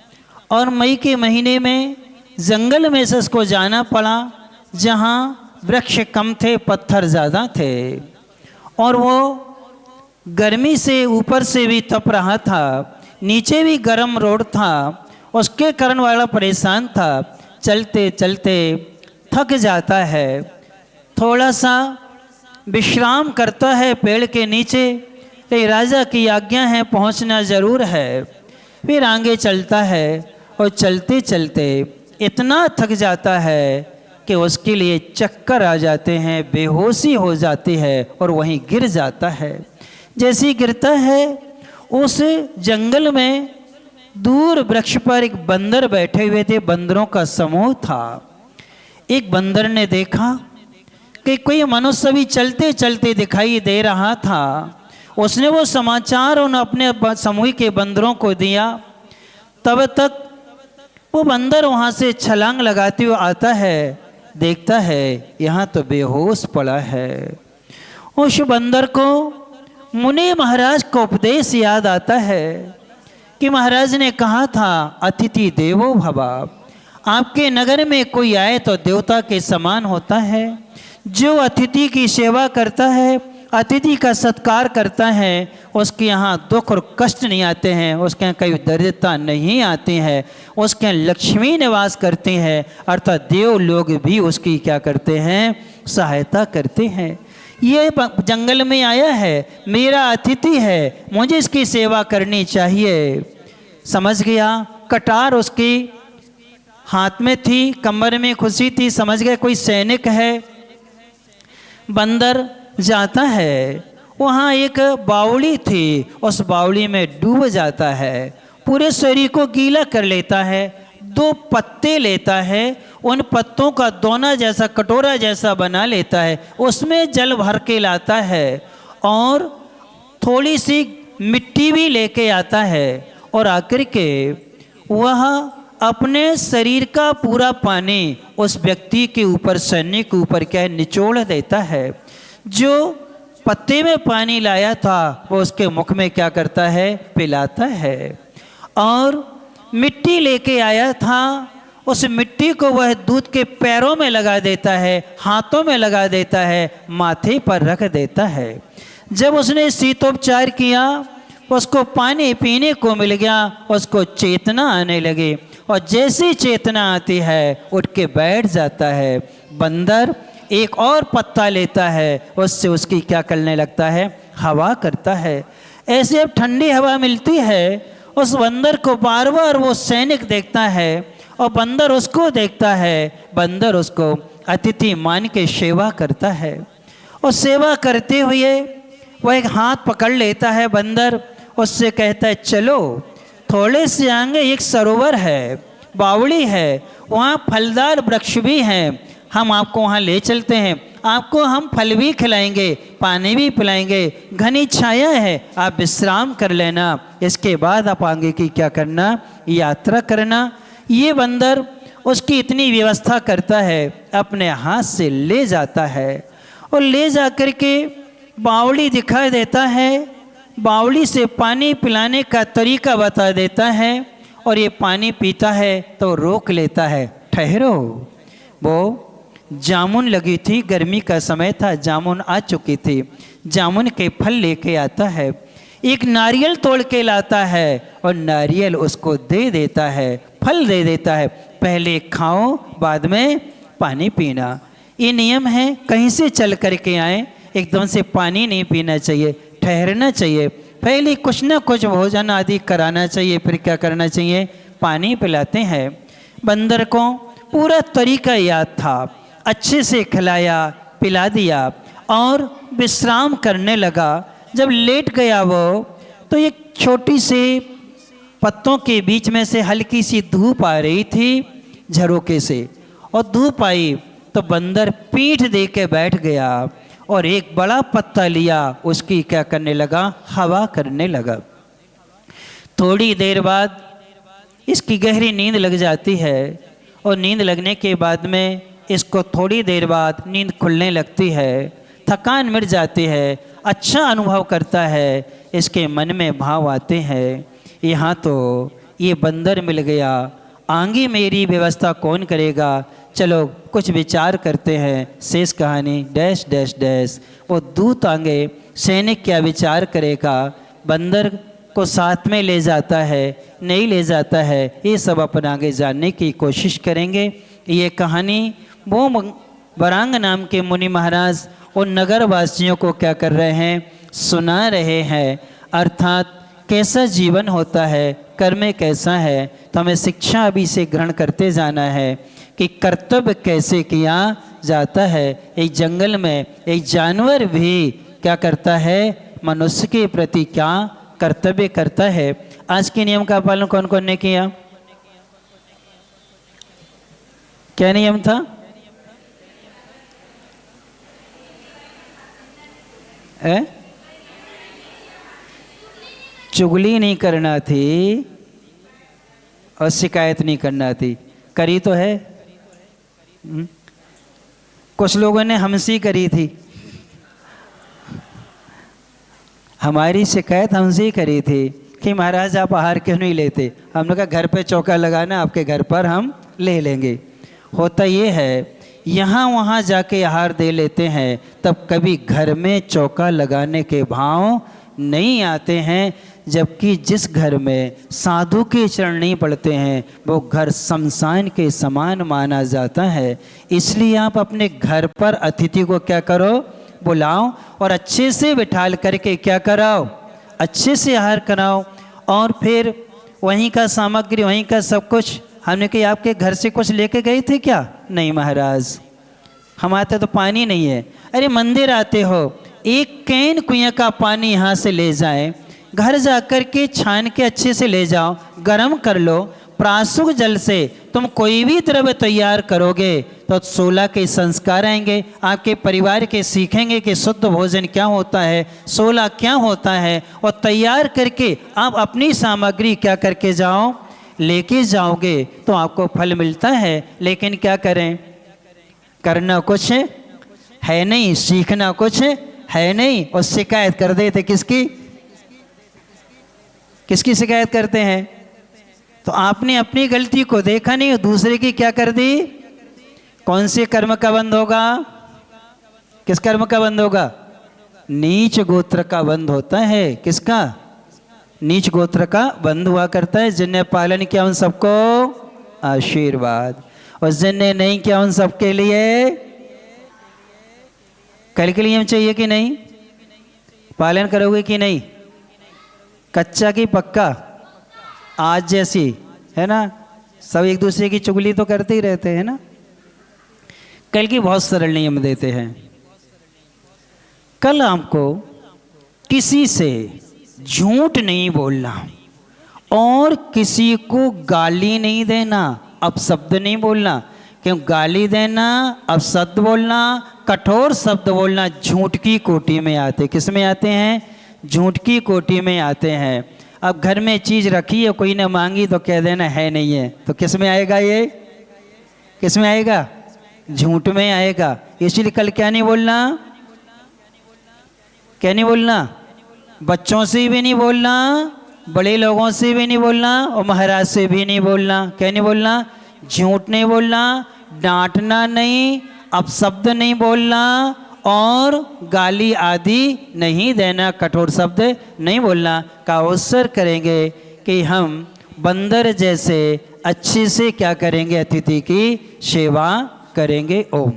और मई के महीने में जंगल में से उसको जाना पड़ा जहाँ वृक्ष कम थे, पत्थर ज़्यादा थे और वो गर्मी से ऊपर से भी तप रहा था, नीचे भी गर्म रोड था। उसके कारण वाला परेशान था। चलते चलते थक जाता है, थोड़ा सा विश्राम करता है पेड़ के नीचे। लेकिन राजा की आज्ञा है, पहुंचना ज़रूर है। फिर आगे चलता है और चलते चलते इतना थक जाता है कि उसके लिए चक्कर आ जाते हैं, बेहोशी हो जाती है और वहीं गिर जाता है। जैसे ही गिरता है उस जंगल में दूर वृक्ष पर एक बंदर बैठे हुए थे, बंदरों का समूह था। एक बंदर ने देखा कि कोई मनुष्य भी चलते चलते दिखाई दे रहा था। उसने वो समाचार उन अपने समूह के बंदरों को दिया। तब तक वो बंदर वहाँ से छलांग लगाते हुए आता है, देखता है यहाँ तो बेहोश पड़ा है। उस बंदर को मुनि महाराज का उपदेश याद आता है कि महाराज ने कहा था अतिथि देवो भव। आपके नगर में कोई आए तो देवता के समान होता है। जो अतिथि की सेवा करता है, अतिथि का सत्कार करता है, उसके यहाँ दुख और कष्ट नहीं आते हैं, उसके यहाँ कई दरिद्रता नहीं आती है, उसके यहाँ लक्ष्मी निवास करते हैं, अर्थात देव लोग भी उसकी क्या करते हैं? सहायता करते हैं। ये जंगल में आया है, मेरा अतिथि है, मुझे इसकी सेवा करनी चाहिए। समझ गया। कटार उसकी हाथ में थी, कमर में खुशी थी, समझ गया कोई सैनिक है। बंदर जाता है, वहाँ एक बावड़ी थी, उस बावड़ी में डूब जाता है, पूरे शरीर को गीला कर लेता है। 2 पत्ते लेता है, उन पत्तों का दोना जैसा कटोरा जैसा बना लेता है, उसमें जल भर के लाता है और थोड़ी सी मिट्टी भी लेके आता है और आकर के वह अपने शरीर का पूरा पानी उस व्यक्ति के ऊपर, सैनिक के ऊपर क्या है? निचोड़ देता है। जो पत्ते में पानी लाया था वो उसके मुख में क्या करता है? पिलाता है। और मिट्टी लेके आया था, उस मिट्टी को वह दूध के पैरों में लगा देता है, हाथों में लगा देता है, माथे पर रख देता है। जब उसने शीतोपचार किया, उसको पानी पीने को मिल गया, उसको चेतना आने लगी और जैसी चेतना आती है उठ के बैठ जाता है। बंदर एक और पत्ता लेता है, उससे उसकी क्या करने लगता है? हवा करता है। ऐसे अब ठंडी हवा मिलती है, उस बंदर को बार बार वो सैनिक देखता है और बंदर उसको देखता है। बंदर उसको अतिथि मान के सेवा करता है और सेवा करते हुए वह एक हाथ पकड़ लेता है बंदर, उससे कहता है चलो थोड़े से आगे एक सरोवर है, बावड़ी है, वहाँ फलदार वृक्ष भी हैं, हम आपको वहाँ ले चलते हैं, आपको हम फल भी खिलाएंगे, पानी भी पिलाएंगे, घनी छाया है, आप विश्राम कर लेना, इसके बाद आप आगे की क्या करना? यात्रा करना। ये बंदर उसकी इतनी व्यवस्था करता है, अपने हाथ से ले जाता है और ले जा कर के बावड़ी दिखा देता है, बावड़ी से पानी पिलाने का तरीका बता देता है और ये पानी पीता है तो रोक लेता है, ठहरो। वो जामुन लगी थी, गर्मी का समय था, जामुन आ चुकी थी, जामुन के फल लेके आता है। एक नारियल तोड़ के लाता है और नारियल उसको दे देता है, फल दे देता है, पहले खाओ बाद में पानी पीना। ये नियम है, कहीं से चल करके आए एकदम से पानी नहीं पीना चाहिए, ठहरना चाहिए, पहले कुछ ना कुछ भोजन आदि कराना चाहिए, फिर क्या करना चाहिए, पानी पिलाते हैं। बंदर को पूरा तरीका याद था, अच्छे से खिलाया पिला दिया और विश्राम करने लगा। जब लेट गया वो तो एक छोटी सी पत्तों के बीच में से हल्की सी धूप आ रही थी झरोके से, और धूप आई तो बंदर पीठ दे के बैठ गया और एक बड़ा पत्ता लिया, उसकी क्या करने लगा, हवा करने लगा। थोड़ी देर बाद इसकी गहरी नींद लग जाती है और नींद लगने के बाद में इसको थोड़ी देर बाद नींद खुलने लगती है, थकान मिट जाती है, अच्छा अनुभव करता है, इसके मन में भाव आते हैं, यहाँ तो ये बंदर मिल गया, आगे मेरी व्यवस्था कौन करेगा, चलो कुछ विचार करते हैं। शेष कहानी डैश डैश डैश। वो दूत आगे सैनिक क्या विचार करेगा, बंदर को साथ में ले जाता है नहीं ले जाता है, ये सब अपन आगे जानने की कोशिश करेंगे। ये कहानी वो वरांग नाम के मुनि महाराज और नगर वासियों को क्या कर रहे हैं, सुना रहे हैं, अर्थात कैसा जीवन होता है, कर्म कैसा है। तो हमें शिक्षा अभी से ग्रहण करते जाना है कि कर्तव्य कैसे किया जाता है। एक जंगल में एक जानवर भी क्या करता है, मनुष्य के प्रति क्या कर्तव्य करता है। आज के नियम का पालन कौन कौन ने किया, क्या नियम था, चुगली नहीं करना थी और शिकायत नहीं करना थी, करी तो है। कुछ लोगों ने हमसे करी थी, हमारी शिकायत हमसे ही करी थी कि महाराज आप आहार क्यों नहीं लेते। हमने कहा घर पे चौका लगाना, आपके घर पर हम ले लेंगे। होता ये है यहाँ वहाँ जाके आहार दे लेते हैं, तब कभी घर में चौका लगाने के भाव नहीं आते हैं। जबकि जिस घर में साधु के चरण नहीं पड़ते हैं वो घर शमशान के समान माना जाता है। इसलिए आप अपने घर पर अतिथि को क्या करो, बुलाओ और अच्छे से बिठाल करके क्या कराओ, अच्छे से आहार कराओ। और फिर वहीं का सामग्री वहीं का सब कुछ, हमने कहा आपके घर से कुछ लेके गए थे क्या, नहीं महाराज हमारे तो पानी नहीं है। अरे मंदिर आते हो, एक कैन कुएं का पानी यहाँ से ले जाएं, घर जाकर के छान के अच्छे से ले जाओ, गर्म कर लो, प्रासुक जल से तुम कोई भी द्रव्य तैयार करोगे तो 16 के संस्कार आएंगे, आपके परिवार के सीखेंगे कि शुद्ध भोजन क्या होता है, 16 क्या होता है, और तैयार करके आप अपनी सामग्री क्या करके जाओ, लेके जाओगे तो आपको फल मिलता है। लेकिन क्या करें, करना कुछ है नहीं, सीखना कुछ है नहीं, और शिकायत कर देते किसकी, किसकी शिकायत करते हैं। तो आपने अपनी गलती को देखा नहीं, दूसरे की क्या कर दी। कौन से कर्म का बंध होगा, किस कर्म का बंध होगा, नीच गोत्र का बंध होता है। किसका, नीच गोत्र का बंध हुआ करता है। जिनने पालन किया उन सबको आशीर्वाद, और जिनने नहीं किया उन सबके लिए कल के लिए चाहिए कि नहीं, पालन करोगे कि नहीं, कच्चा की पक्का, आज जैसी है ना, सब एक दूसरे की चुगली तो करते ही रहते हैं ना। कल की बहुत सरल नियम देते हैं। कल आपको किसी से झूठ नहीं बोलना और किसी को गाली नहीं देना, अपशब्द नहीं बोलना। क्यों गाली देना, अपशब्द बोलना, कठोर शब्द बोलना झूठ की कोटि में आते। किस में आते हैं, झूठ की कोटि में आते हैं। अब घर में चीज़ रखी है, कोई ने मांगी तो कह देना है नहीं है, तो किस में आएगा, ये किस में आएगा, झूठ में आएगा। इसलिए कल क्या नहीं बोलना, क्या नहीं बोलना, बच्चों से भी नहीं बोलना, बड़े लोगों से भी नहीं बोलना, और महाराज से भी नहीं बोलना। क्या नहीं बोलना, झूठ नहीं बोलना, डांटना नहीं, अपशब्द नहीं बोलना, और गाली आदि नहीं देना, कठोर शब्द नहीं बोलना का अवसर करेंगे कि हम बंदर जैसे अच्छे से क्या करेंगे, अतिथि की सेवा करेंगे। ओम।